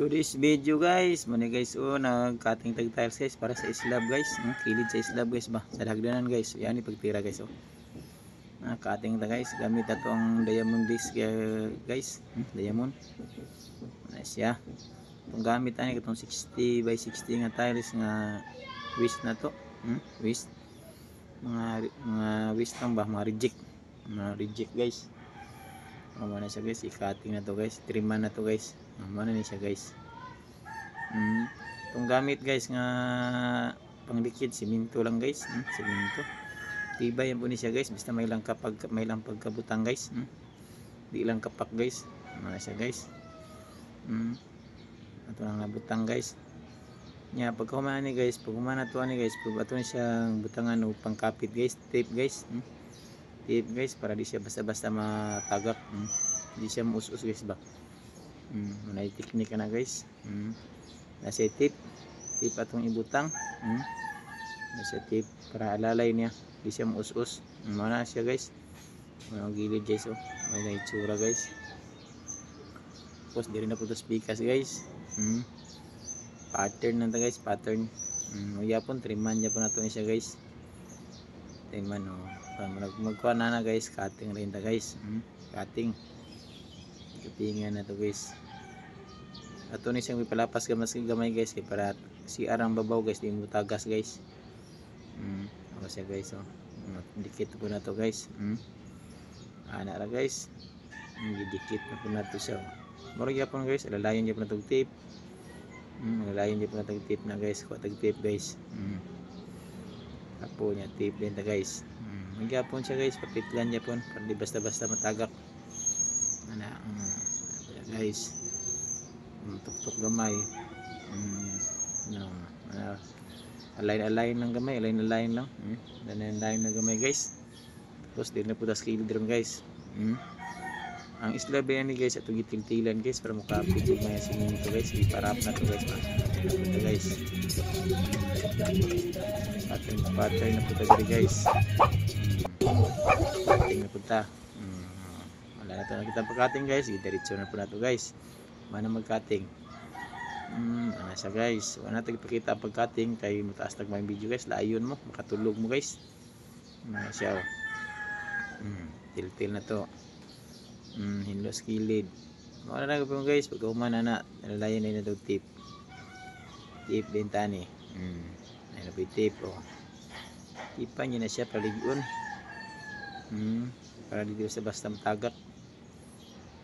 Today's video guys, muna guys nag-cutting tag tiles guys para sa slab guys. Kilid sa slab guys ba, sa hagdanan guys. Yan ipagtira guys cutting ta guys gamit ato ang diamond disc guys. Diamond. Nice ya. Itong gamit ani katong 60 by 60 nga tiles nga waste na to. Waste. Mga waste lang ba, mga reject. Mga reject guys. Mana siya guys, i-cutting na to guys, triman na to guys. Mana ni siya guys. Itong gamit guys nga pangdikit, siminto lang guys. Siminto. Tibay yan po ni siya guys, basta may lang pagkabutang guys. Di lang kapak guys. Mana siya guys. Ito lang nabutang guys. Nya pag humana ni guys, pag humana to ani guys, pag ato ni siyang butangan o pangkapit guys, tape guys. Tape guys para di siya basta-basta matagak. Di siya muus-us guys ba. May teknik na guys. Nasa tape atong ibutang. Nasa tape para alalay niya, di siya muus-us. Mana siya guys. Mga gilid guys may itsura guys. Tapos di rin na po ito spikas guys. Pattern na ito guys, pattern. Yapon, triman yapon na ito siya guys. Triman magkuha na guys, cutting rin ito guys. Cutting kapingan na ito guys. Ato ni siyang ipalapas gamay guys, kaya para si arang babaw guys, di mo tagas guys. Ako siya guys dikit po na ito guys. Ana ra guys, dikit na po na ito siya. Murag yapon guys, alalayan yapon na itong tape. Alalayan yapon na itong tape na guys, kuha tag tape guys. Apo niya tape din ta guys. Magyapon siya guys, papitlan yapon para di basta-basta matagak. Ana guys, tuktok gamay. Align lang gamay, align lang. Align na gamay guys. Tapos din na po tas kilid ron guys. Ang slab yan ni guys, ato gitiltilan guys para makapit sa mga siminto guys. Iparap na to guys. Ito guys. Pattern na po ta guys. Pattern na po ta. Wala na ito nakita pagkating guys. Diretso na po na to guys. Mana mag-cutting. Ano siya guys. Wala natin ipakita pag-cutting. Kaya mataas tag mga video guys. Layon mo. Makatulog mo guys. Ano siya til na to. Hinlos kilid. Wala na po guys. Pagka humana na. Nalalayan na ito tip. Tip din tani. Ayun na po yung tip. Tipan nyo na siya. Paligyon. Para dito sa basta matagak.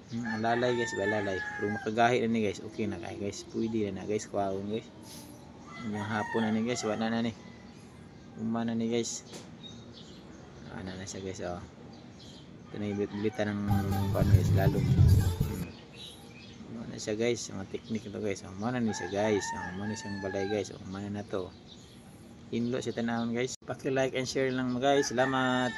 Alalay guys, balalay. Pero makagahi na ni guys, okay na guys. Pwede na guys, kuwaon guys. Yung hapon na ni guys, wala na ni. Umana ni guys. Ano na siya guys, Ito na ibit-bilitan ng kuwan guys, lalong. Ano na siya guys, mga teknik ito guys. Umana ni siya guys, umana siyang balay guys. Umana na to. Hinlo siya tanahon guys. Paki-like and share lang guys. Salamat.